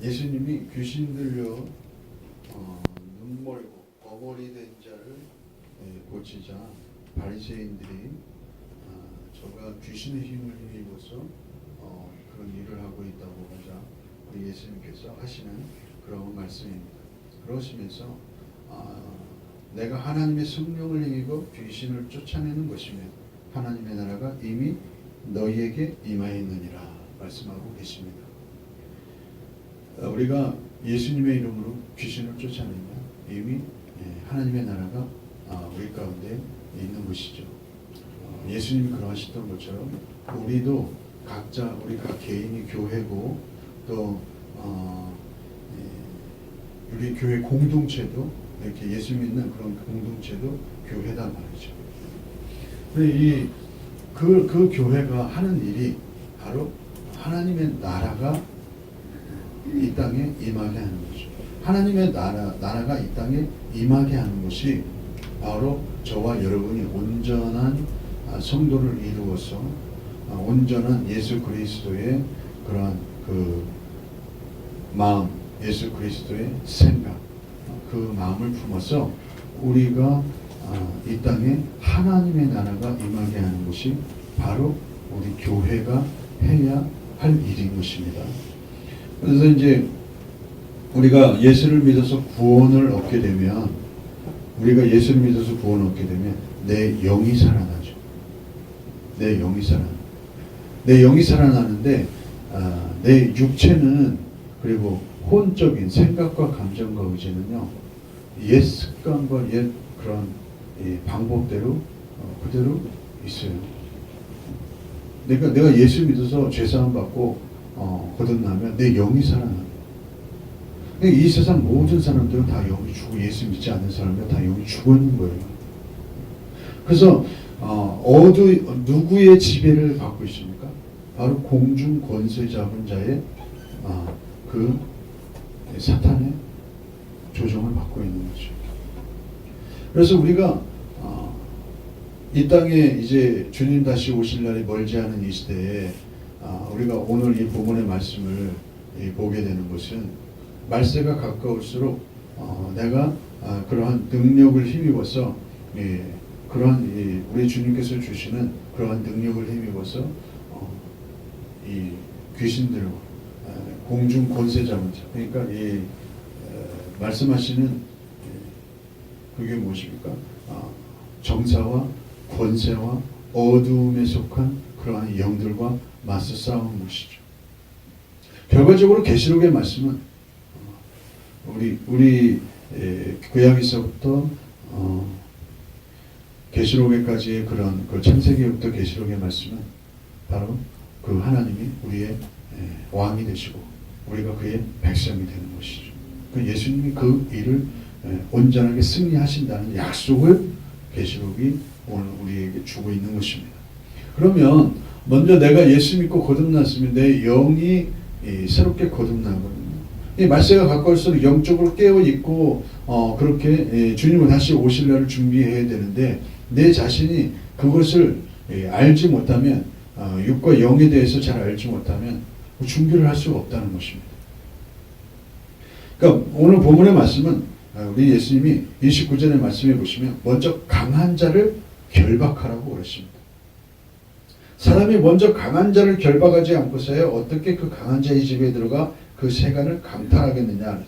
예수님이 귀신 들려 눈멀고 어머니 된 자를 고치자 바리새인들이 저가 귀신의 힘을 힘입어서 그런 일을 하고 있다고 하자 우리 예수님께서 하시는 그런 말씀입니다. 그러시면서 내가 하나님의 성령을 힘입어 귀신을 쫓아내는 것이며 하나님의 나라가 이미 너희에게 임하였느니라 말씀하고 계십니다. 우리가 예수님의 이름으로 귀신을 쫓아내면 이미 하나님의 나라가 우리 가운데 있는 것이죠. 예수님이 그러하셨던 것처럼 우리도 각자 우리 각 개인이 교회고 또 우리 교회 공동체도 이렇게 예수 믿는 그런 공동체도 교회단 말이죠. 근데 그 교회가 하는 일이 바로 하나님의 나라가 이 땅에 임하게 하는 거죠. 하나님의 나라가 이 땅에 임하게 하는 것이 바로 저와 여러분이 온전한 성도를 이루어서 온전한 예수 그리스도의 그러한 그 마음, 예수 그리스도의 생각, 그 마음을 품어서 우리가 이 땅에 하나님의 나라가 임하게 하는 것이 바로 우리 교회가 해야 할 일인 것입니다. 그래서 이제 우리가 예수를 믿어서 구원을 얻게 되면 우리가 예수를 믿어서 구원을 얻게 되면 내 영이 살아나죠. 내 영이 살아나는데 내 육체는 그리고 혼적인 생각과 감정과 의지는요 옛 습관과 옛 그런 방법대로 그대로 있어요. 내가 예수 믿어서 죄사함 받고 거듭나면 내 영이 살아나. 이 세상 모든 사람들은 다 영이 죽고 예수 믿지 않는 사람들은 다 영이 죽어 있는 거예요. 그래서 누구의 지배를 받고 있습니까? 바로 공중 권세 잡은 자의 그 사탄의 조종을 받고 있는 거죠. 그래서 우리가 이 땅에 이제 주님 다시 오실 날이 멀지 않은 이 시대에 우리가 오늘 이 본문의 말씀을 보게 되는 것은 말세가 가까울수록 내가 그러한 능력을 힘입어서 그러한 우리 주님께서 주시는 그러한 능력을 힘입어서 이 귀신들과 공중 권세 잡은 자, 그러니까 이 말씀하시는 그게 무엇입니까? 정사와 권세와 어두움에 속한 그러한 영들과 맞서 싸우는 것이죠. 결과적으로 계시록의 말씀은 우리 구약에서부터 계시록에까지의 그런 그 창세기부터 계시록의 말씀은 바로 그 하나님이 우리의 왕이 되시고 우리가 그의 백성이 되는 것이죠. 그 예수님이 그 일을 온전하게 승리하신다는 약속을 계시록이 오늘 우리에게 주고 있는 것입니다. 그러면 먼저 내가 예수 믿고 거듭났으면 내 영이 새롭게 거듭나거든요. 이 말세가 가까울수록 영적으로 깨어 있고 그렇게 주님은 다시 오실 날을 준비해야 되는데 내 자신이 그것을 알지 못하면 육과 영에 대해서 잘 알지 못하면 준비를 할 수가 없다는 것입니다. 그러니까 오늘 본문의 말씀은 우리 예수님이 29절의 말씀에 보시면 먼저 강한 자를 결박하라고 그러십니다. 사람이 먼저 강한 자를 결박하지 않고서야 어떻게 그 강한 자의 집에 들어가 그 세간을 강탈하겠느냐.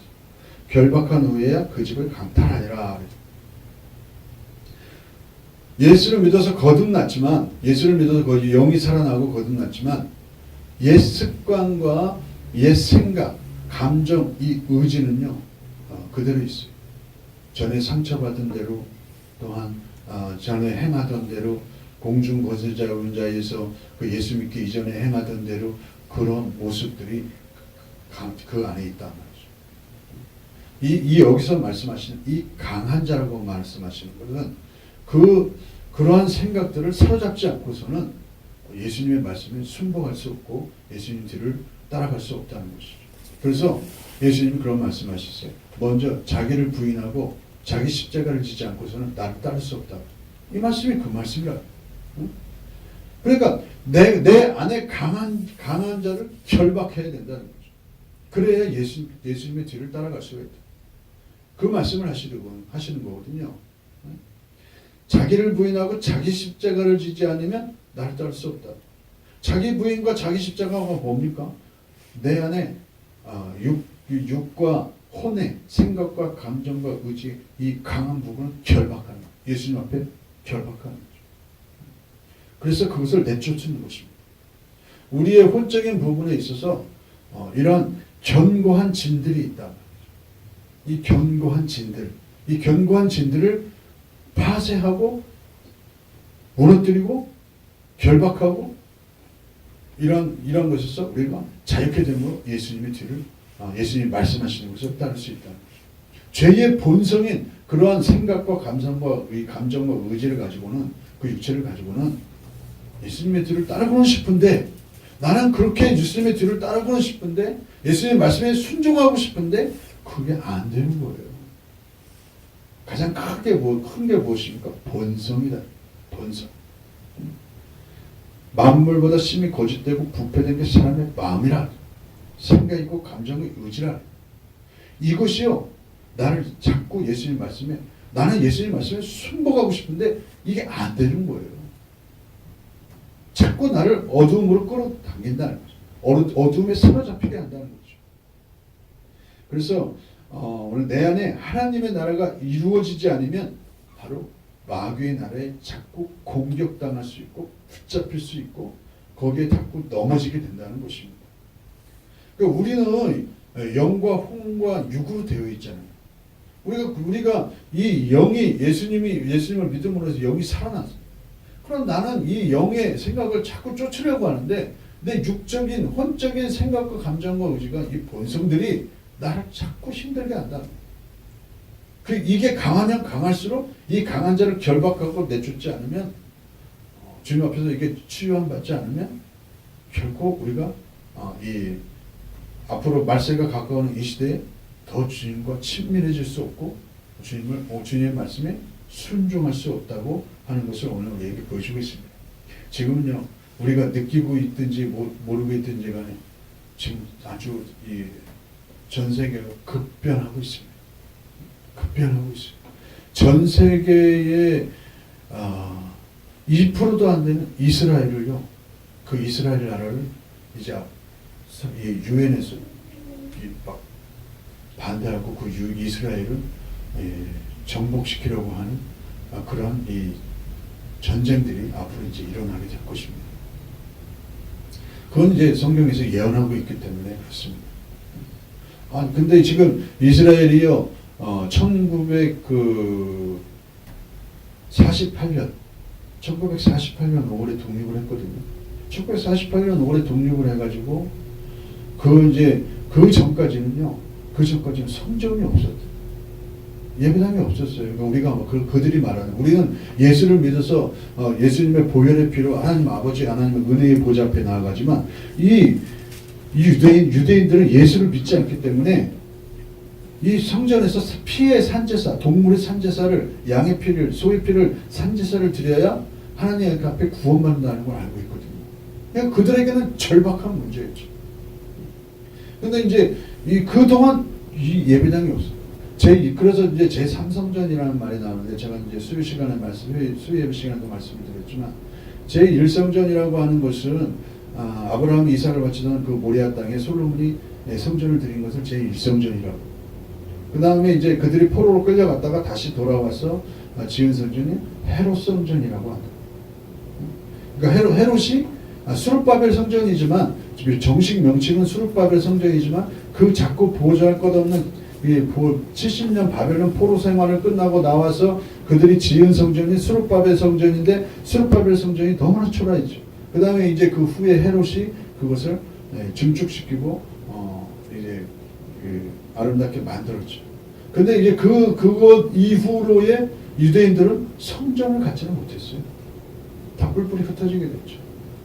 결박한 후에야 그 집을 강탈하리라. 예수를 믿어서 거듭났지만 예수를 믿어서 영이 살아나고 거듭났지만 옛 습관과 옛 생각, 감정, 이 의지는요 그대로 있어요. 전에 상처받은 대로 또한 전에 행하던 대로 공중 권세 잡은 자에서 그 예수 믿기 이전에 행하던 대로 그런 모습들이 그 안에 있단 말이죠. 이 여기서 말씀하시는 이 강한 자라고 말씀하시는 것은 그러한 생각들을 사로잡지 않고서는 예수님의 말씀에 순복할 수 없고 예수님 뒤를 따라갈 수 없다는 것이죠. 그래서 예수님이 그런 말씀하셨어요. 먼저 자기를 부인하고 자기 십자가를 지지 않고서는 나를 따를 수 없다. 이 말씀이 그 말씀이라. 그러니까 내 안에 강한 자를 결박해야 된다는 거죠. 그래야 예수님의 뒤를 따라갈 수가 있다. 그 말씀을 하시는 거거든요. 자기를 부인하고 자기 십자가를 지지 않으면 나를 따를 수 없다. 자기 부인과 자기 십자가가 뭡니까? 내 안에 육과 혼의 생각과 감정과 의지, 이 강한 부분을 결박하는, 예수님 앞에 결박하는 거죠. 그래서 그것을 내쫓는 것입니다. 우리의 혼적인 부분에 있어서 이런 견고한 진들이 있다. 이 견고한 진들을 파쇄하고 무너뜨리고 결박하고 이런 것에서 우리가 자유케 됨으로 예수님의 뒤를 예수님이 말씀하시는 것을 따를 수 있다. 죄의 본성인 그러한 생각과 감성과 감정과 의지를 가지고는, 그 육체를 가지고는 예수님의 뒤를 따르고는 싶은데, 나는 그렇게 예수님의 뒤를 따르고는 싶은데, 예수님의 말씀에 순종하고 싶은데 그게 안 되는 거예요. 가장 큰 게 무엇입니까? 본성이다. 본성. 만물보다 심히 거짓되고 부패된 게 사람의 마음이라. 생각 있고 감정의 의지라. 이것이요, 나를 자꾸 예수님 말씀에, 나는 예수님 말씀에 순복하고 싶은데 이게 안 되는 거예요. 자꾸 나를 어두움으로 끌어당긴다는 거죠. 어두움에 사로잡히게 한다는 거죠. 그래서 오늘 내 안에 하나님의 나라가 이루어지지 않으면 바로 마귀의 나라에 자꾸 공격당할 수 있고 붙잡힐 수 있고 거기에 자꾸 넘어지게 된다는 것입니다. 그러니까 우리는 영과 혼과 육으로 되어 있잖아요. 우리가 이 영이 예수님을 믿음으로 해서 영이 살아났어요. 그럼 나는 이 영의 생각을 자꾸 쫓으려고 하는데 내 육적인 혼적인 생각과 감정과 의지가, 이 본성들이 나를 자꾸 힘들게 한다. 이게 강하면 강할수록 이 강한 자를 결박하고 내쫓지 않으면, 주님 앞에서 이게 치유함 받지 않으면 결코 우리가 이 앞으로 말세가 가까우는 이 시대에 더 주님과 친밀해질 수 없고 주님의 말씀에 순종할 수 없다고 하는 것을 오늘 우리에게 보여주고 있습니다. 지금은요, 우리가 느끼고 있든지 모르고 있든지 간에 지금 아주 전 세계가 급변하고 있습니다. 급변하고 있습니다. 전 세계의 2%도 안 되는 이스라엘을요, 그 이스라엘 나라를 이제 유엔에서 막 반대하고 그 이스라엘을 정복시키려고 하는 그런 이 전쟁들이 앞으로 이제 일어나게 될 것입니다. 그건 이제 성경에서 예언하고 있기 때문에 그렇습니다. 근데 지금 이스라엘이요, 1948년 5월에 독립을 했거든요. 1948년 5월에 독립을 해가지고 그 전까지는 성전이 없었대요. 예배당이 없었어요. 그러니까 우리가 그들이 말하는, 우리는 예수를 믿어서 예수님의 보혈의 피로 하나님 아버지, 하나님의 은혜의 보좌 앞에 나아가지만 이 유대인들은 예수를 믿지 않기 때문에 이 성전에서 피의 산제사, 동물의 산제사를, 양의 피를, 소의 피를, 산제사를 드려야 하나님 앞에 구원받는다는 걸 알고 있거든요. 그러니까 그들에게는 절박한 문제였죠. 근데 이제 그동안 이 예배당이 없어요. 그래서 이제 제3성전이라는 말이 나오는데, 제가 이제 수요 예배 시간에도 말씀을 드렸지만, 제1성전이라고 하는 것은 아브라함이 이삭을 바치던 그 모리아 땅에 솔로몬이 성전을 드린 것을 제1성전이라고. 그 다음에 이제 그들이 포로로 끌려갔다가 다시 돌아와서 지은 성전이 헤롯 성전이라고 한다. 그러니까 헤롯이 수룹바벨 성전이지만, 정식 명칭은 수룹바벨 성전이지만, 그 자꾸 보조할 것 없는 70년 바벨론 포로 생활을 끝나고 나와서 그들이 지은 성전이 수룹바벨 성전인데, 수룹바벨 성전이 너무나 초라했죠. 그 다음에 이제 그 후에 헤롯이 그것을 증축시키고 이제 아름답게 만들었죠. 근데 이제 그것 이후로의 유대인들은 성전을 갖지는 못했어요. 다 뿔뿔이 흩어지게 됐죠.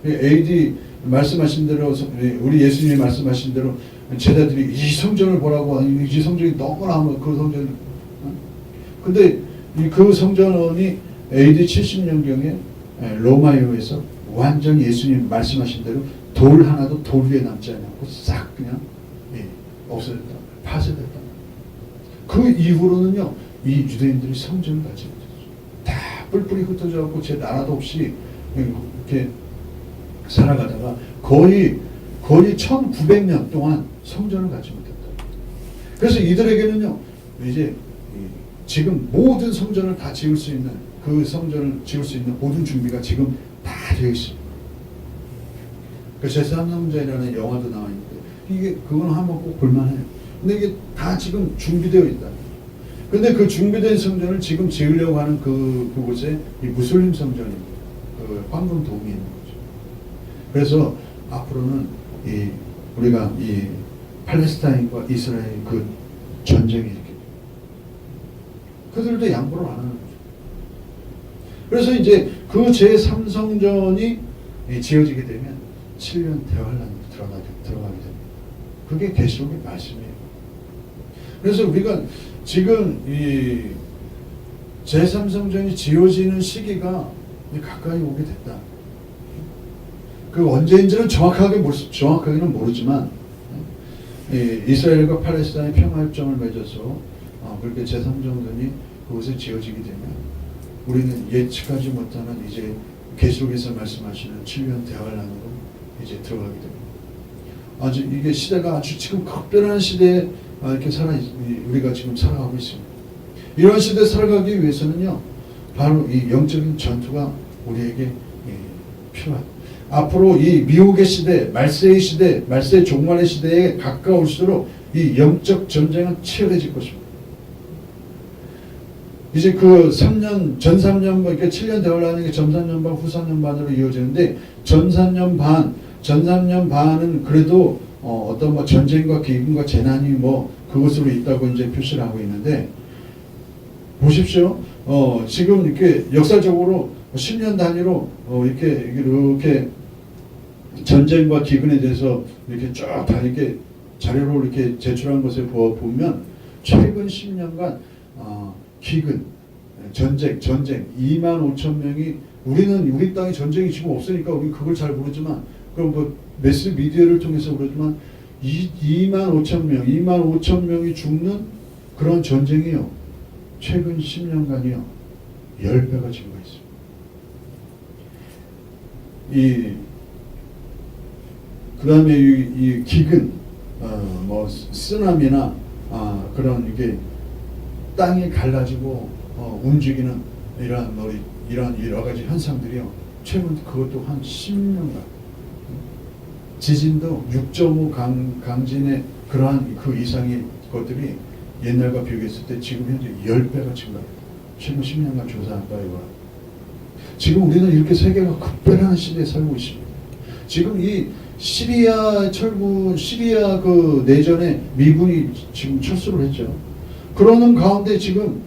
AD 말씀하신 대로, 우리 예수님이 말씀하신 대로 제자들이 이 성전을 보라고, 이 성전이 너무나 그 성전. 근데 그 성전이 AD 70년경에 로마에서 완전히 예수님 말씀하신 대로 돌 하나도 돌 위에 남지 않고 싹 그냥 없어졌다. 파쇄됐다. 그 이후로는요, 이 유대인들이 성전을 가지 못했어요. 다 뿔뿔이 흩어져갖고 제 나라도 없이 이렇게 살아가다가 거의 1900년 동안 성전을 갖지 못했다. 그래서 이들에게는요, 이제 지금 모든 성전을 다 지을 수 있는, 그 성전을 지을 수 있는 모든 준비가 지금 다 되어 있습니다. 그 제3성전이라는 영화도 나와 있는데, 이게, 그건 한번 꼭 볼만해요. 근데 이게 다 지금 준비되어 있다. 근데 그 준비된 성전을 지금 지으려고 하는 그곳에 이 무슬림 성전입니다. 그 황금 도움이 있는 거죠. 그래서 앞으로는 우리가 이 팔레스타인과 이스라엘 그 전쟁이 이렇게 그들도 양보를 안 하는 거죠. 그래서 이제 그 제3성전이 지어지게 되면 7년 대환란으로 들어가게 됩니다. 그게 계시록의 말씀이에요. 그래서 우리가 지금 이 제3성전이 지어지는 시기가 가까이 오게 됐다. 그 언제인지는 정확하게는 모르지만 이스라엘과 팔레스타인이 평화협정을 맺어서 그렇게 제3성전이 그곳에 지어지게 되면 우리는 예측하지 못하는 이제 계시록에서 말씀하시는 7년 대환란으로 이제 들어가게 됩니다. 아주 이게 시대가 아주 지금 각별한 시대에 이렇게 우리가 지금 살아가고 있습니다. 이런 시대에 살아가기 위해서는요, 바로 이 영적인 전투가 우리에게 필요합니다. 앞으로 이 미혹의 시대, 말세의 시대, 말세 종말의 시대에 가까울수록 이 영적 전쟁은 치열해질 것입니다. 이제 그 3년, 전 3년, 이렇게 7년 대화라는 게 전 3년 반, 후 3년 반으로 이어지는데, 전 3년 반은 그래도 어떤 뭐 전쟁과 기근과 재난이 뭐 그것으로 있다고 이제 표시를 하고 있는데, 보십시오. 지금 이렇게 역사적으로 10년 단위로 이렇게 전쟁과 기근에 대해서 이렇게 쭉 다 이렇게 자료로 이렇게 제출한 것을 보면 최근 10년간 기근, 전쟁 2만 5천 명이 우리 땅에 전쟁이 지금 없으니까 우리 그걸 잘 모르지만 그럼 뭐 매스 미디어를 통해서 그러지만 2만 5천 명이 죽는 그런 전쟁이요. 최근 10년간이요. 10배가 증가했습니다. 그 다음에 이 기근, 뭐 쓰나미나 그런 이게 땅이 갈라지고 움직이는 이런 여러 가지 현상들이요. 최근 그것도 한 10년간 지진도 6.5 강진의 그러한 그 이상의 것들이 옛날과 비교했을 때 지금 현재 10배가 증가합니다. 최근 10년간 조사한 바에 의하면 지금 우리는 이렇게 세계가 급변하는 시대에 살고 있습니다. 지금 이 시리아 그 내전에 미군이 지금 철수를 했죠. 그러는 가운데 지금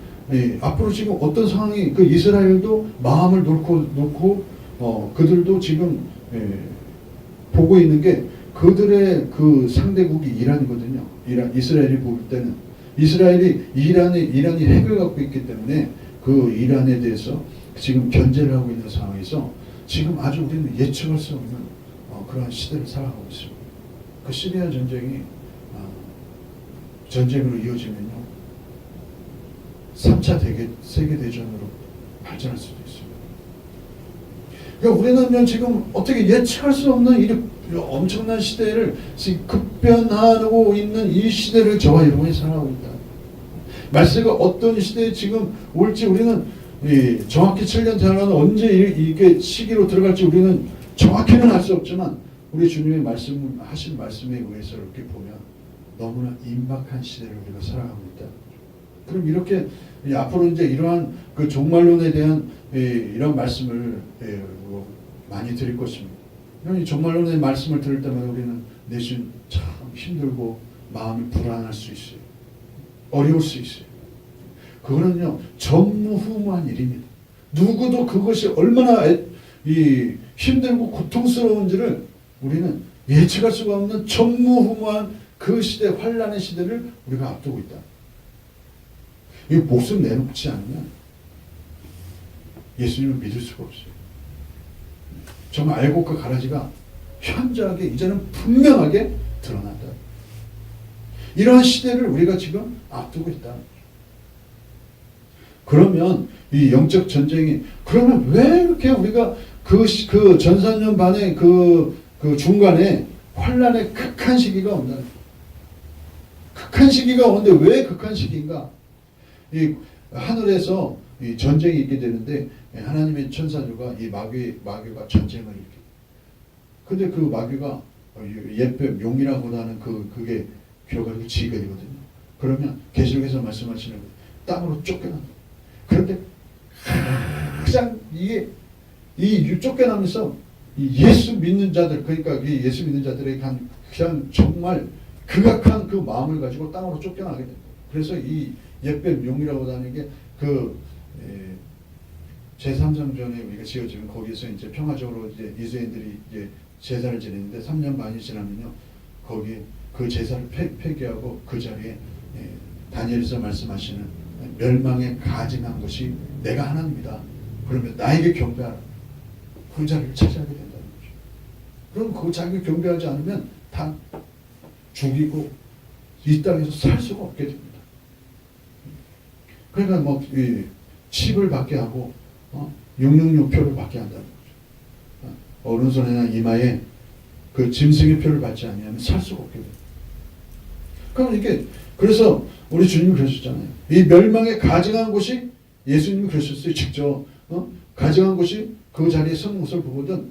앞으로 지금 어떤 상황이 그 이스라엘도 마음을 놓고 그들도 지금 보고 있는 게 그들의 그 상대국이 이란이거든요. 이스라엘이 볼 때는 이란이 핵을 갖고 있기 때문에 그 이란에 대해서 지금 견제를 하고 있는 상황에서 지금 아주 우리는 예측할 수 없는 그런 시대를 살아가고 있습니다. 그 시리아 전쟁이 전쟁으로 이어지면요 3차 세계대전으로 발전할 수도 있습니다. 그러니까 우리는 지금 어떻게 예측할 수 없는 이 엄청난 시대를 급변하고 있는 이 시대를 저와 여러분이 살아가고 있다. 말세가 어떤 시대에 지금 올지 우리는 정확히 7년 대화는 언제 이게 시기로 들어갈지 우리는 정확히는 알 수 없지만 우리 주님의 하신 말씀에 의해서 이렇게 보면 너무나 임박한 시대를 우리가 살아가고 있다. 그럼 이렇게 앞으로 이제 이러한 그 종말론에 대한 이런 말씀을 많이 드릴 것입니다. 이 종말론의 말씀을 들을 때마다 우리는 내심 참 힘들고 마음이 불안할 수 있어요. 어려울 수 있어요. 그거는요 전무후무한 일입니다. 누구도 그것이 얼마나 힘들고 고통스러운지를 우리는 예측할 수가 없는 전무후무한 그 시대, 환란의 시대를 우리가 앞두고 있다. 이 목숨 내놓지 않으면 예수님을 믿을 수가 없어요. 정말 알곡과 가라지가 현저하게 이제는 분명하게 드러난다. 이러한 시대를 우리가 지금 앞두고 있다. 그러면 이 영적 전쟁이 그러면 왜 이렇게 우리가 그 전산년 반의 그 중간에 환란의 극한 시기가 온다. 극한 시기가 오는데 왜 극한 시기인가? 이 하늘에서 이 전쟁이 있게 되는데 하나님의 천사들과 이 마귀가 전쟁을 일으켜. 근데 그 마귀가 옛뱀 용이라고 하는 그게 겨가지고 지게 되거든요. 그러면 계시록에서 말씀하시는 거예요. 땅으로 쫓겨난다. 그런데 가장 이게 이 쫓겨나면서 이 예수 믿는 자들, 그러니까 이 예수 믿는 자들에게 그냥 정말 극악한 그 마음을 가지고 땅으로 쫓겨나게 됩니다. 그래서 이 옛뱀 용이라고 하는 게 제3성전에 우리가 지어지면 거기서 이제 평화적으로 이제 이스라엘들이 이제 제사를 지내는데 3년 반이 지나면요, 거기 그 제사를 폐기하고 그 자리에 다니엘서 말씀하시는 멸망에 가증한 것이 내가 하나님이다. 그러면 나에게 경배하라. 그 자리를 차지하게 된다는 거죠. 그럼 그 자리를 경배하지 않으면 다 죽이고 이 땅에서 살 수가 없게 됩니다. 그러니까 뭐 칩을 받게 하고 666표를 받게 한다는 거죠. 오른손이나 이마에 그 짐승의 표를 받지 않으면 살 수가 없게 됩니다. 그럼 이게 그래서 우리 주님이 그러셨잖아요. 이 멸망에 가증한 곳이 예수님이 그러셨어요. 직접 가증한 곳이 그 자리에 선 것을 보거든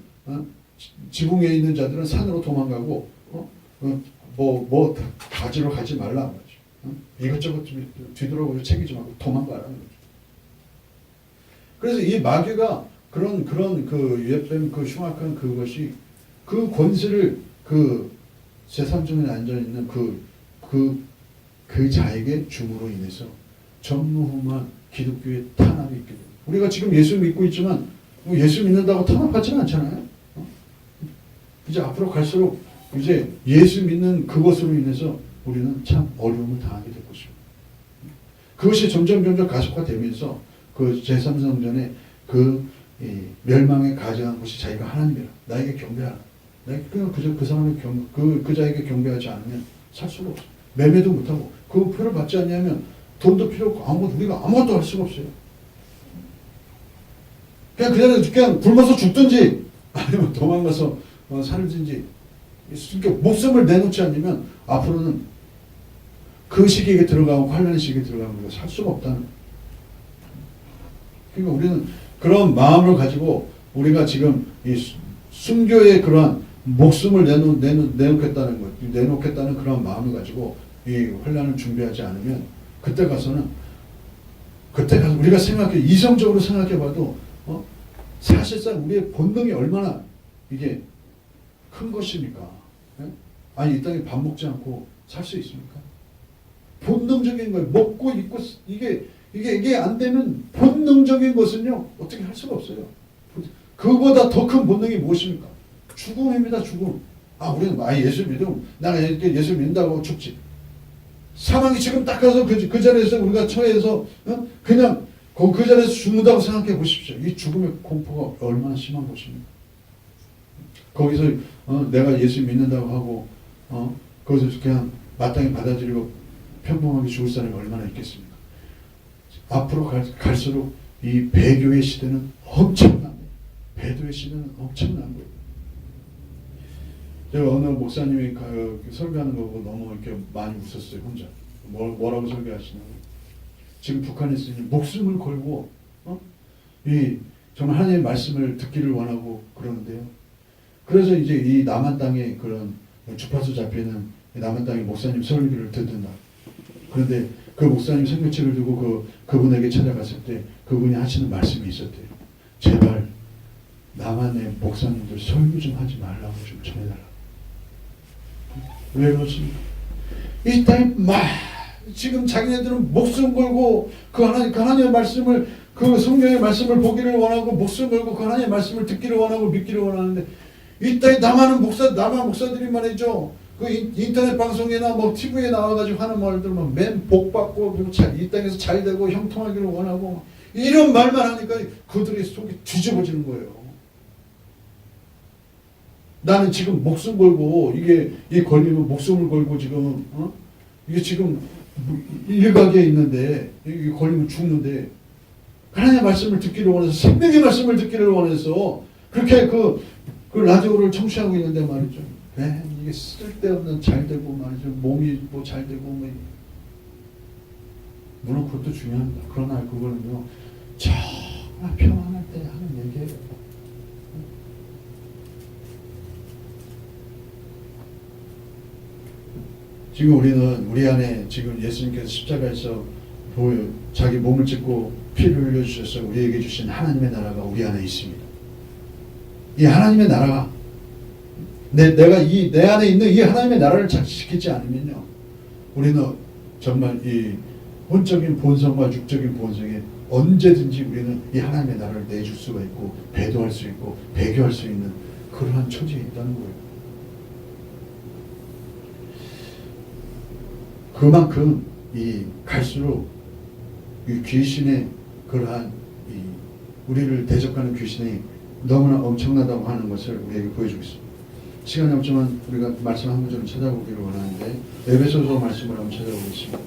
지붕 위에 있는 자들은 산으로 도망가고 뭐 가지러 가지 말라는 거죠. 이것저것 뒤돌아보고 책이지 말고 도망가라는 거죠. 그래서 이 마귀가 그런 그 옛뱀 그 흉악한 그것이 그 권세를 그 제3중에 앉아 있는 그 자에게 줌으로 인해서 전무후무한 기독교의 탄압이 있게 됩니다. 우리가 지금 예수 믿고 있지만 예수 믿는다고 탄압받지는 않잖아요. 이제 앞으로 갈수록 이제 예수 믿는 그것으로 인해서 우리는 참 어려움을 당하게 될 것입니다. 그것이 점점 가속화되면서 그 제3성전에 멸망에 가증한 것이 자기가 하나님이라 나에게 경배하라. 그 사람의 그 자에게 경배하지 않으면 살 수가 없어요. 매매도 못하고 그 표를 받지 않냐면 돈도 필요 없고 우리가 아무것도 할 수가 없어요. 그냥 그 자리에 그냥 굶어서 죽든지 아니면 도망가서 살든지 목숨을 내놓지 않으면 앞으로는 그 시기에 들어가고 환란의 시기에 들어가면 우리가 살 수가 없다는. 그러니까 우리는 그런 마음을 가지고 우리가 지금 이 순교의 그러한 목숨을 내놓겠다는 그런 마음을 가지고 이 환란을 준비하지 않으면 그때 가서 우리가 이성적으로 생각해봐도 사실상 우리의 본능이 얼마나 이게 큰 것입니까? 아니 이 땅에 밥 먹지 않고 살 수 있습니까? 본능적인 거예요. 먹고 입고 이게 안 되면 본능적인 것은요 어떻게 할 수가 없어요. 그보다 더 큰 본능이 무엇입니까? 죽음입니다. 죽음. 우리는 예수 믿으면 나가 예수 믿는다고 죽지. 사망이 지금 딱 가서 그 자리에서 우리가 처해서 그냥 그 자리에서 죽는다고 생각해 보십시오. 이 죽음의 공포가 얼마나 심한 것입니까? 거기서 내가 예수 믿는다고 하고 거기서 그냥 마땅히 받아들이고 평범하게 죽을 사람이 얼마나 있겠습니까? 앞으로 갈수록 이 배교의 시대는 엄청납니다. 배도의 시대는 엄청난 거예요. 제가 어느 목사님이 설교하는 거 보고 너무 이렇게 많이 웃었어요. 혼자. 뭐라고 설교하시냐고. 지금 북한에 있으니 목숨을 걸고 정말 하나님의 말씀을 듣기를 원하고 그러는데요. 그래서 이제 이 남한 땅에 그런 주파수 잡히는 남한 땅의 목사님 설교를 듣는다. 그런데 그 목사님 설교책을 두고 그분에게 찾아갔을 때 그분이 하시는 말씀이 있었대요. 제발 남한의 목사님들 설교 좀 하지 말라고 좀 전해달라. 왜 그렇습니까? 이 땅에 지금 자기네들은 목숨 걸고 그 하나님의 말씀을 그 성경의 말씀을 보기를 원하고 목숨 걸고 그 하나님의 말씀을 듣기를 원하고 믿기를 원하는데 이 땅에 남한 목사들이 말이죠. 그 인터넷 방송이나 뭐 TV에 나와가지고 하는 말들 맨 복 받고 이 땅에서 잘 되고 형통하기를 원하고 이런 말만 하니까 그들의 속이 뒤집어지는 거예요. 나는 지금 목숨 걸고 이 걸리면 목숨을 걸고 지금 이게 지금 일각에 있는데 이게 걸리면 죽는데 하나님의 말씀을 듣기를 원해서 생명의 말씀을 듣기를 원해서 그렇게 그 라디오를 청취하고 있는데 말이죠. 이게 쓸데없는 잘 되고 말이죠. 몸이 뭐 잘 되고 뭐 물론 그것도 중요합니다. 그러나 그거는요 정말 평안할 때 하는 얘기예요. 지금 우리는 우리 안에 지금 예수님께서 십자가에서 자기 몸을 찢고 피를 흘려주셔서 우리에게 주신 하나님의 나라가 우리 안에 있습니다. 이 하나님의 나라가 내가 내 안에 있는 이 하나님의 나라를 장식시키지 않으면요 우리는 정말 이 혼적인 본성과 육적인 본성에 언제든지 우리는 이 하나님의 나라를 내줄 수가 있고 배도할 수 있고 배교할 수 있는 그러한 처지에 있다는 거예요. 그만큼 갈수록 이 귀신의 그러한 우리를 대적하는 귀신이 너무나 엄청나다고 하는 것을 우리에게 보여주고 있습니다. 시간이 없지만 우리가 말씀 한 구절을 찾아보기를 원하는데 에베소서 말씀을 한번 찾아보겠습니다.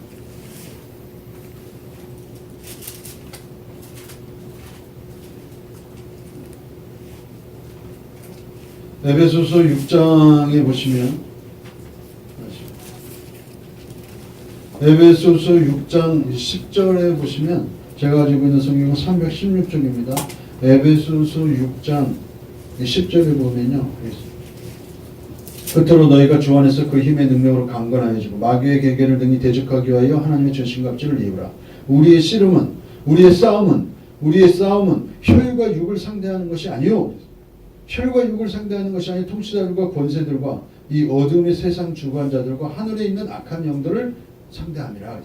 에베소서 6장에 보시면 에베소서 6장 10절에 보시면 제가 가지고 있는 성경은 316쪽입니다. 에베소서 6장 10절에 보면요. 끝으로 너희가 주 안에서 그 힘의 능력으로 강건하여지고 마귀의 계계를 등이 대적하기 위하여 하나님의 전신갑주를 입으라. 우리의 싸움은 혈과 육을 상대하는 것이 아니요. 혈과 육을 상대하는 것이 아니라 통치자들과 권세들과 이 어둠의 세상 주관자들과 하늘에 있는 악한 영들을 상대함이라.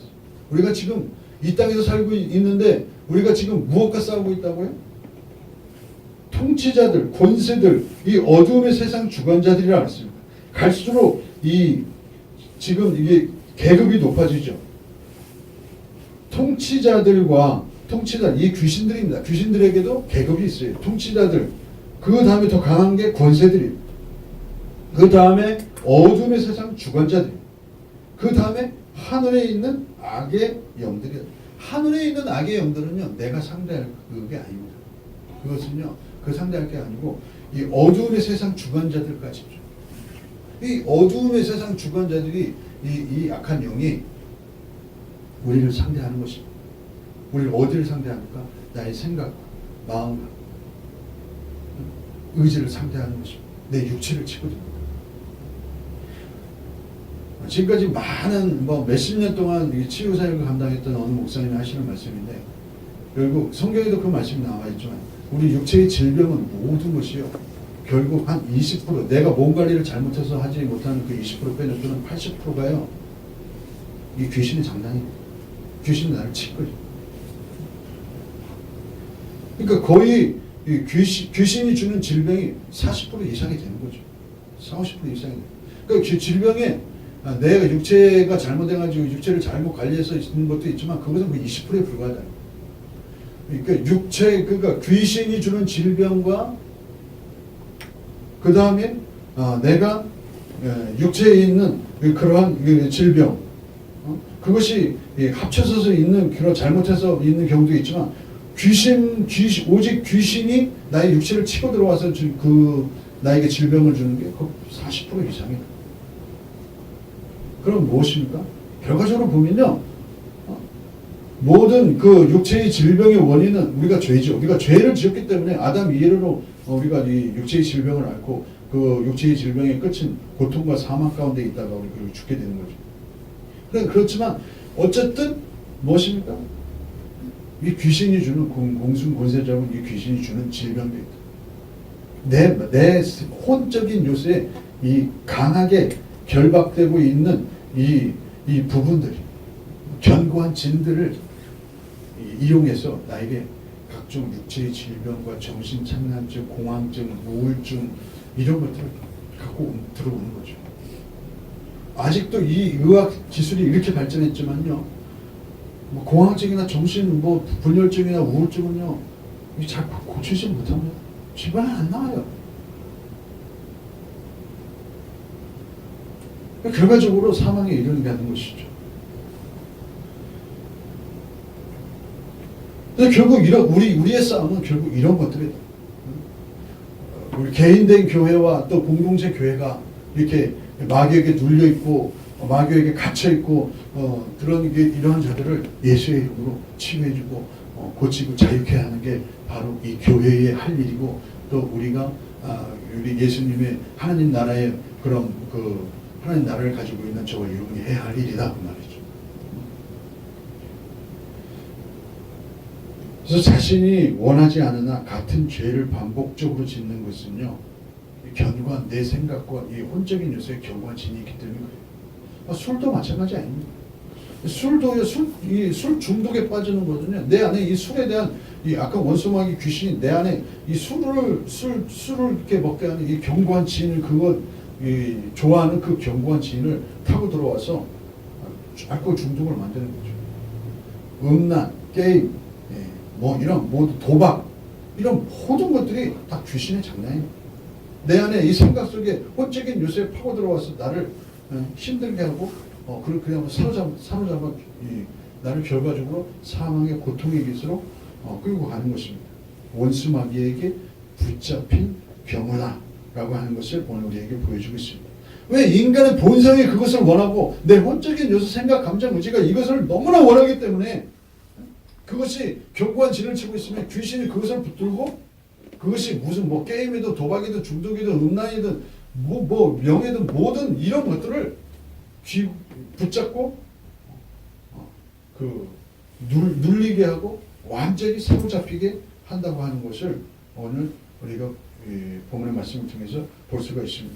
우리가 지금 이 땅에서 살고 있는데 우리가 지금 무엇과 싸우고 있다고요? 통치자들, 권세들, 이 어둠의 세상 주관자들이라 했습니다. 갈수록 지금 이게 계급이 높아지죠. 이 귀신들입니다. 귀신들에게도 계급이 있어요. 통치자들, 그 다음에 더 강한 게 권세들이에요. 그 다음에 어둠의 세상 주관자들, 그 다음에 하늘에 있는 악의 영들이에요. 하늘에 있는 악의 영들은요, 내가 상대할 그게 아닙니다. 그것은요, 상대할 게 아니고 이 어둠의 세상 주관자들까지죠. 이 어둠의 세상 주관자들이 이 악한 영이 우리를 상대하는 것입니다. 우리를 어디를 상대합니까? 나의 생각과 마음과 의지를 상대하는 것입니다. 내 육체를 치거든요. 지금까지 많은 몇십 년 동안 치유 사역을 감당했던 어느 목사님이 하시는 말씀인데 결국 성경에도 그 말씀이 나와 있지만 우리 육체의 질병은 모든 것이요 결국 한 20% 내가 몸 관리를 잘못해서 하지 못하는 그 20% 빼놓고는 80%가요 이 귀신의 장난입니다. 귀신이 나를 치거든요. 그러니까 거의 이 귀신이 주는 질병이 40% 이상이 되는 거죠. 40, 50% 이상이 돼요. 그러니까 질병에 내가 육체가 잘못해가지고 육체를 잘못 관리해서 있는 것도 있지만 그것은 그 20%에 불과하다. 그러니까 귀신이 주는 질병과 그 다음에 내가 육체에 있는 그러한 질병 그것이 합쳐서 있는 그런 잘못해서 있는 경우도 있지만 오직 귀신이 나의 육체를 치고 들어와서 나에게 질병을 주는 게 40% 이상이다. 그럼 무엇입니까? 결과적으로 보면요. 모든 그 육체의 질병의 원인은 우리가 죄죠. 우리가 죄를 지었기 때문에 아담 이래로 우리가 이 육체의 질병을 앓고 그 육체의 질병의 끝은 고통과 사망 가운데 있다가 우리가 죽게 되는 거죠. 그렇지만 어쨌든 무엇입니까? 이 귀신이 주는 공중 권세자고 이 귀신이 주는 질병도 있다. 내 혼적인 요새 이 강하게 결박되고 있는 이 부분들이 견고한 진들을 이용해서 나에게 각종 육체의 질병과 정신착란증, 공황증, 우울증 이런 것들을 갖고 들어오는 거죠. 아직도 이 의학 기술이 이렇게 발전했지만요. 공황증이나 정신 분열증이나 우울증은요. 잘 고치지 못합니다. 집안에 안 나와요. 결과적으로 사망에 이르게 하는 것이죠. 근데 결국 우리의 싸움은 결국 이런 것들이다. 우리 개인된 교회와 또 공동체 교회가 이렇게 마귀에게 눌려 있고 마귀에게 갇혀 있고 이러한 자들을 예수의 이름으로 치유해주고 고치고 자유케 하는 게 바로 이 교회의 할 일이고, 또 우리가 우리 예수님의 하나님 나라의 그런 하나님 나라를 가지고 있는 저와 여러분이 해야 할 일이다 그 말이죠. 그래서 자신이 원하지 않으나 같은 죄를 반복적으로 짓는 것은요, 견고한 내 생각과 이 혼적인 요소의 견고한 진이 있기 때문에 그래요. 술도 마찬가지 아닙니다. 술도요, 술 중독에 빠지는 거거든요. 내 안에 이 술에 대한 아까 원수마귀 귀신이 내 안에 이 술을 이렇게 먹게 하는 이 견고한 진을 좋아하는 그 견고한 진을 타고 들어와서 알코올 중독을 만드는 거죠. 음란, 게임, 이런 도박, 이런 모든 것들이 다 귀신의 장난입니다. 내 안에 이 생각 속에 혼적인 요소에 파고 들어와서 나를 힘들게 하고 그냥 사로잡아 나를 결과적으로 사망의 고통의 깃으로 끌고 가는 것입니다. 원수 마귀에게 붙잡힌 병원아라고 하는 것을 오늘 우리에게 보여주고 있습니다. 왜? 인간의 본성이 그것을 원하고 내 혼적인 요소, 생각, 감정, 의지가 이것을 너무나 원하기 때문에 그것이 견고한 진을 치고 있으면 귀신이 그것을 붙들고 그것이 무슨 게임이든 도박이든 중독이든 음란이든 명예든 모든 이런 것들을 붙잡고 눌리게 하고 완전히 사로잡히게 한다고 하는 것을 오늘 우리가 본문의 말씀을 통해서 볼 수가 있습니다.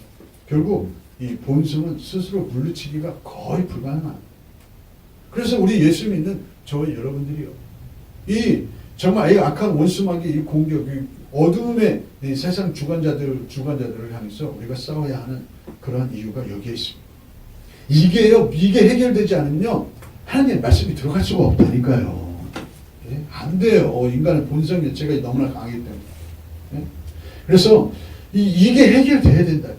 결국 이 본성은 스스로 물리치기가 거의 불가능합니다. 그래서 우리 예수 믿는 저와 여러분들이요, 정말 이 악한 원수마귀 이 공격, 어둠의 이 세상 주관자들을 향해서 우리가 싸워야 하는 그러한 이유가 여기에 있습니다. 이게 해결되지 않으면요, 하나님의 말씀이 들어갈 수가 없다니까요. 안 돼요. 인간의 본성 자체가 너무나 강하기 때문에. 그래서 이게 해결돼야 된다.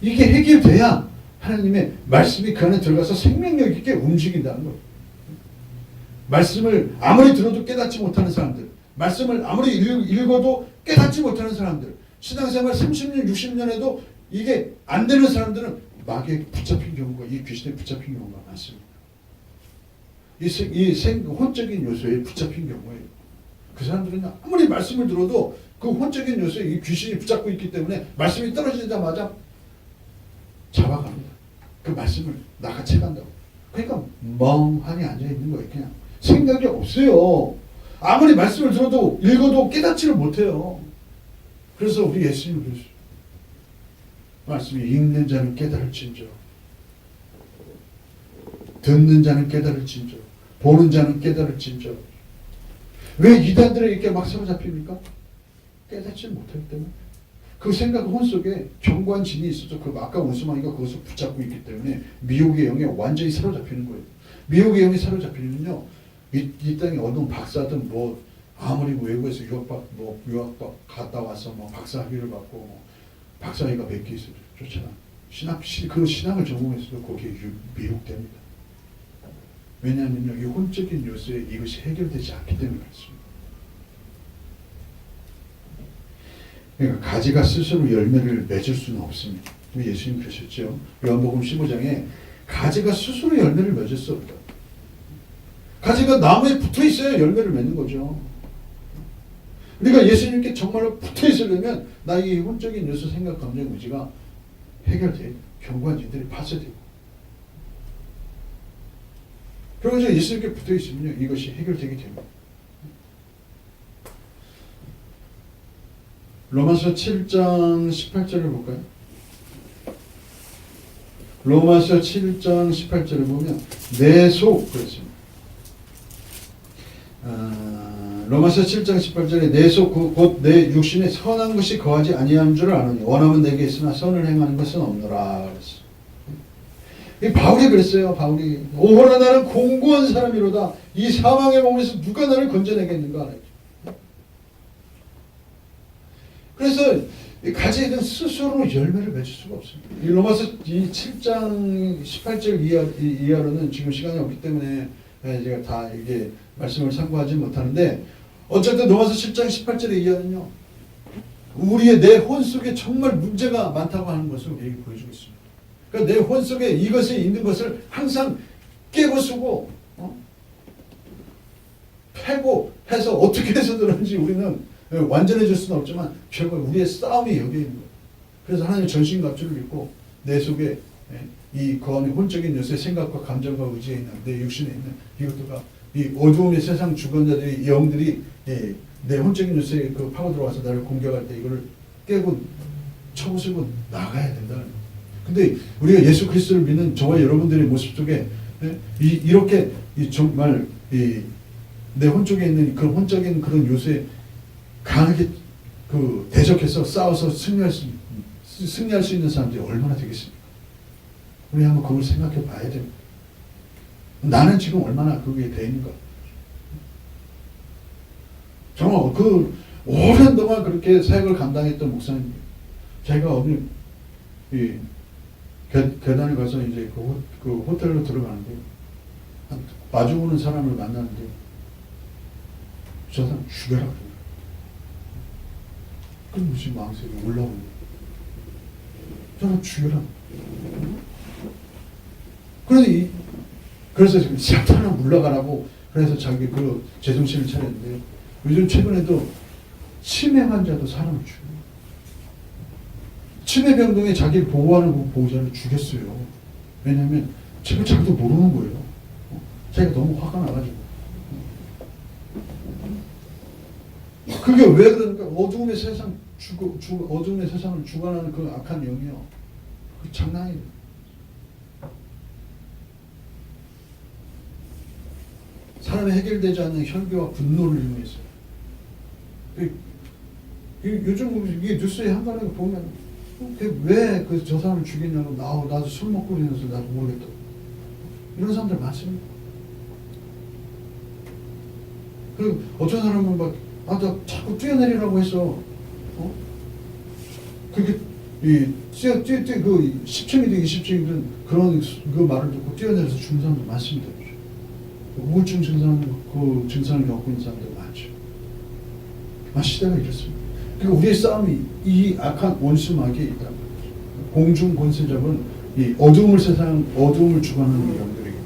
이게 해결돼야 하나님의 말씀이 그 안에 들어가서 생명력 있게 움직인다는 거예요. 말씀을 아무리 들어도 깨닫지 못하는 사람들, 말씀을 아무리 읽어도 깨닫지 못하는 사람들, 신앙생활 30년, 60년 해도 이게 안 되는 사람들은 마귀에 붙잡힌 경우가, 이 귀신에 붙잡힌 경우가 많습니다. 혼적인 요소에 붙잡힌 경우에 그 사람들은 아무리 말씀을 들어도 그 혼적인 요소에 이 귀신이 붙잡고 있기 때문에 말씀이 떨어지자마자 잡아갑니다. 그 말씀을 나가채간다고. 그러니까 멍하니 앉아있는 거예요. 그냥 생각이 없어요. 아무리 말씀을 들어도 읽어도 깨닫지를 못해요. 그래서 우리 예수님이 그러시죠. 말씀이 읽는 자는 깨달을진저, 듣는 자는 깨달을진저, 보는 자는 깨달을진저. 왜 이단들에게 이렇게 막 사로잡힙니까? 깨닫지 못하기 때문에. 그 생각 혼 속에 견고한 진이 있어서 그 아까 원수마귀가 그것을 붙잡고 있기 때문에 미혹의 영에 완전히 사로잡히는 거예요. 미혹의 영이 사로잡히면요, 이 땅에 어떤 박사든 아무리 외국에서 유학 갔다 와서 박사 학위를 받고 박사학위가 100개 있어도 좋잖아. 그 신학을 전공했어도 거기에 미혹됩니다. 왜냐하면요, 이 혼적인 요소에 이것이 해결되지 않기 때문에 그렇습니다. 그러니까 가지가 스스로 열매를 맺을 수는 없습니다. 예수님 그러셨죠. 요한복음 15장에 가지가 스스로 열매를 맺을 수 없다. 가지가 나무에 붙어 있어야 열매를 맺는 거죠. 우리가 예수님께 정말로 붙어 있으려면 나의 혼적인 요소, 생각, 감정, 의지가 해결돼, 견고한 진들이 파쇄되고, 그러면서 예수님께 붙어 있으면요, 이것이 해결되게 됩니다. 로마서 7장 18절을 볼까요? 로마서 7장 18절을 보면 내 속, 그렇습니다. 로마서 7장 18절에 내 속 곧 내 육신에 선한 것이 거하지 아니한 줄을 아노니 원하면 내게 있으나 선을 행하는 것은 없노라 그랬어요. 바울이 그랬어요. 바울이 오호라 나는 공고한 사람이로다. 이 사망의 몸에서 누가 나를 건져내겠는가. 그래서 가지는 스스로 열매를 맺을 수가 없습니다. 이 로마서 이 7장 18절 이하로는 지금 시간이 없기 때문에 제가 다 이게 말씀을 참고하지 못하는데 어쨌든 로마서 10장 18절에 이하는요. 우리의 내 혼 속에 정말 문제가 많다고 하는 것을 우리에게 보여주고 있습니다. 그러니까 내 혼 속에 이것이 있는 것을 항상 깨부수고 패고 해서 어떻게 해서든지 우리는 완전해질 수는 없지만 결국 우리의 싸움이 여기에 있는 거예요. 그래서 하나님의 전신갑주를 입고 내 속에 이 거함의 혼적인 요소의 생각과 감정과 의지에 있는 내 육신에 있는 이것들과 이 어두움의 세상 주권자들의 영들이 내 혼적인 요소에 그 파고 들어와서 나를 공격할 때 이거를 깨고 쳐부수고 나가야 된다는 거예요. 근데 우리가 예수 그리스도를 믿는 저와 여러분들의 모습 속에 이렇게 정말 내 혼 쪽에 있는 그런 혼적인 그런 요소에 강하게 그 대적해서 싸워서 승리할 수 있는 사람들이 얼마나 되겠습니까? 우리 한번 그걸 생각해 봐야 됩니다. 나는 지금 얼마나 그게 돼 있는가? 정말 그 오랜 동안 그렇게 사역을 감당했던 목사님, 제가 어느 계단에 가서 이제 그 호텔로 들어가는데 마주보는 사람을 만나는데 저 사람 죽여라 그래요. 끊임없이 마음속에 올라오는 거예요. 저 사람 죽여라. 그래서 지금 사탄아 물러가라고 그래서 자기 그 제정신을 차렸는데 요즘 최근에도 치매 환자도 사람을 죽여요. 치매 병동에 자기를 보호하는 그 보호자를 죽였어요. 왜냐하면 자기도 모르는 거예요. 자기가 너무 화가 나가지고. 그게 왜 그러니까 어두움의 세상을 주관하는 그 악한 영이요. 그 장난이 돼요. 사람의 해결되지 않는 혈기와 분노를 이용해서 요즘 이게 뉴스에 한간에 보면 왜 저 사람을 죽이냐고 나도 술 먹고 그러면서 나도 모르겠다 이런 사람들 많습니다. 그리고 어떤 사람은 막 나 자꾸 뛰어내리라고 해서 그게 그 10층이든 20층이든 그런 그 말을 듣고 뛰어내려서 죽는 사람도 많습니다. 우울증 증상을 겪고 있는 사람들 많죠. 시대가 이렇습니다. 그러니까 우리의 싸움이 이 악한 원수마귀에 있다. 공중 권세자는 이 어두움을 주관하는 영들이기 때문에.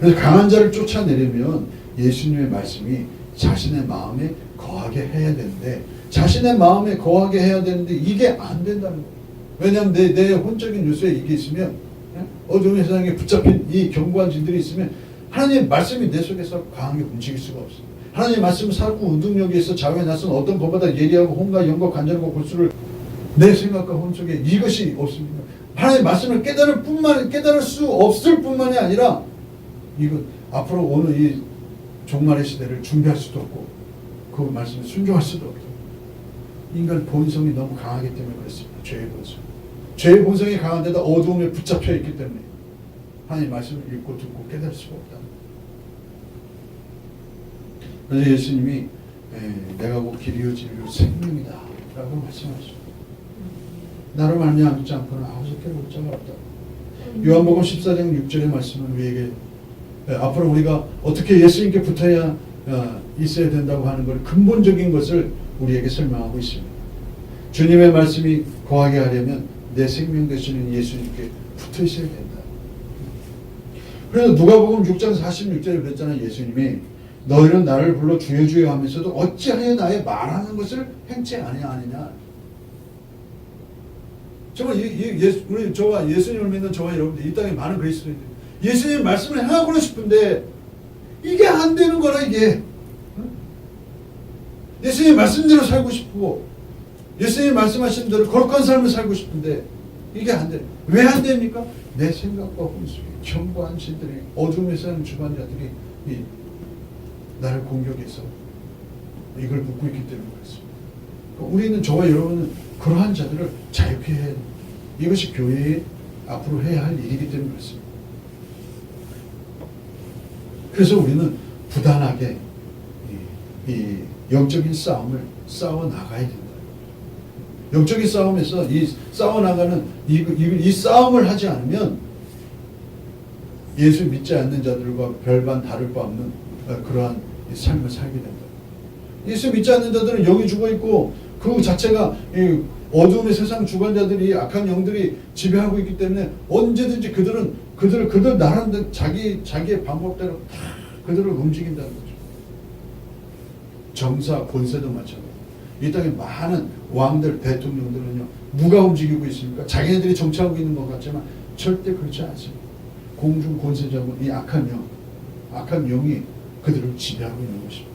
그래서 강한 자를 쫓아내려면 예수님의 말씀이 자신의 마음에 거하게 해야 되는데 자신의 마음에 거하게 해야 되는데 이게 안 된다는 거예요. 왜냐하면 내 혼적인 요소에 이게 있으면 어두운 세상에 붙잡힌 이 견고한 진들이 있으면 하나님의 말씀이 내 속에서 강하게 움직일 수가 없어요. 하나님의 말씀은 살고 운동력에 있어 자유에 나선 어떤 것보다 예리하고 혼과 영과 간절과 골수를 내 생각과 혼 속에 이것이 없습니다. 하나님의 말씀을 깨달을 수 없을 뿐만이 아니라 이거 앞으로 오는 이 종말의 시대를 준비할 수도 없고 그 말씀에 순종할 수도 없고 인간 본성이 너무 강하기 때문에 그렇습니다. 죄의 본성. 죄의 본성이 강한데도 어두움에 붙잡혀 있기 때문에 하나님의 말씀을 읽고 듣고 깨달을 수가 없다. 그래서 예수님이 내가 곧 길이요 진리요 생명이다 라고 말씀하셨습니다. 나로 말미암지 않고는 아무것도 볼 자가 없다. 요한복음 14장 6절의 말씀은 우리에게 앞으로 우리가 어떻게 예수님께 붙어야 있어야 된다고 하는 걸 근본적인 것을 우리에게 설명하고 있습니다. 주님의 말씀이 거하게 하려면 내 생명 되시는 예수님께 붙어 있어야 된다. 그래서 누가복음 6장 46절에 그랬잖아요. 예수님이 너희는 나를 불러 주여 주여 하면서도 어찌하여 나의 말하는 것을 행치 아니냐. 정말 우리 저와 예수님을 믿는 저와 여러분들 이 땅에 많은 그리스도인들 예수님 말씀을 행하고는 싶은데 이게 안 되는 거라 이게. 예수님 말씀대로 살고 싶고 예수님 말씀하신 대로 거룩한 삶을 살고 싶은데 이게 안 돼. 왜 안 됩니까? 내 생각과 혼속에 견고한 신들이 어둠에 사는 주관자들이 나를 공격해서 이걸 묻고 있기 때문에 그렇습니다. 우리는 저와 여러분은 그러한 자들을 자유케 해야 됩니다. 이것이 교회에 앞으로 해야 할 일이기 때문에 그렇습니다. 그래서 우리는 부단하게 이 영적인 싸움을 싸워 나가야 된다. 영적인 싸움에서 싸워 나가는 이 싸움을 하지 않으면 예수 믿지 않는 자들과 별반 다를 바 없는 그러한 삶을 살게 된다. 예수 믿지 않는 자들은 영이 죽어 있고 그 자체가 이 어두움의 세상 주관자들이 악한 영들이 지배하고 있기 때문에 언제든지 그들 나름대로 자기의 방법대로 다 그들을 움직인다는 거죠. 정사 권세도 마찬가지. 이 땅에 많은 왕들 대통령들은요 누가 움직이고 있습니까? 자기네들이 정치하고 있는 것 같지만 절대 그렇지 않습니다. 공중 권세자고 이 악한 영이 그들을 지배하고 있는 것입니다.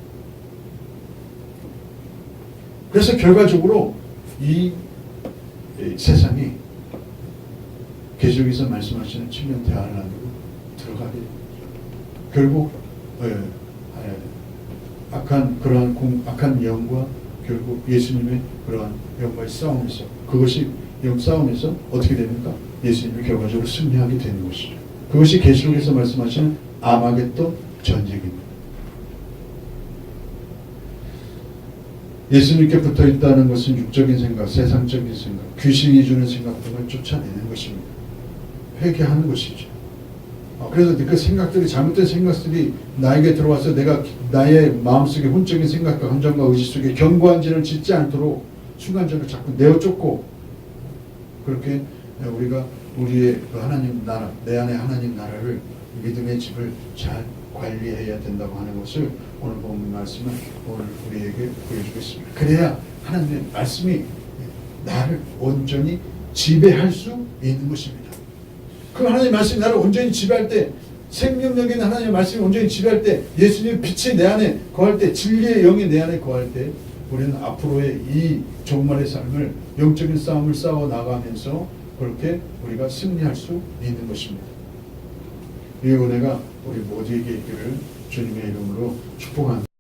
그래서 결과적으로 이 세상이 계시록에서 말씀하시는 칠년 대환란 안으로 들어가게 됩니다. 결국 악한 영과 결국 예수님의 그러한 영과의 싸움에서 싸움에서 어떻게 됩니까? 예수님이 결과적으로 승리하게 되는 것이죠. 그것이 계시록에서 말씀하시는 아마겟돈 전쟁입니다. 예수님께 붙어있다는 것은 육적인 생각, 세상적인 생각, 귀신이 주는 생각 등을 쫓아내는 것입니다. 회개하는 것이죠. 그래서 그 생각들이 잘못된 생각들이 나에게 들어와서 내가 나의 마음속에 혼적인 생각과 감정과 의지 속에 견고한 진을 짓지 않도록 순간적으로 자꾸 내어쫓고 그렇게 우리가 우리의 그 하나님 나라, 내 안에 하나님 나라를 믿음의 집을 잘 관리해야 된다고 하는 것을 오늘 본 말씀은 오늘 우리에게 보여주겠습니다. 그래야 하나님의 말씀이 나를 온전히 지배할 수 있는 것입니다. 그 하나님의 말씀이 나를 온전히 지배할 때, 생명력인 하나님의 말씀이 온전히 지배할 때, 예수님의 빛이 내 안에 거할 때, 진리의 영이 내 안에 거할 때 우리는 앞으로의 이 종말의 삶을, 영적인 싸움을 싸워 나가면서 그렇게 우리가 승리할 수 있는 것입니다. 이 은혜가 우리 모두에게 있기를 주님의 이름으로 축복합니다.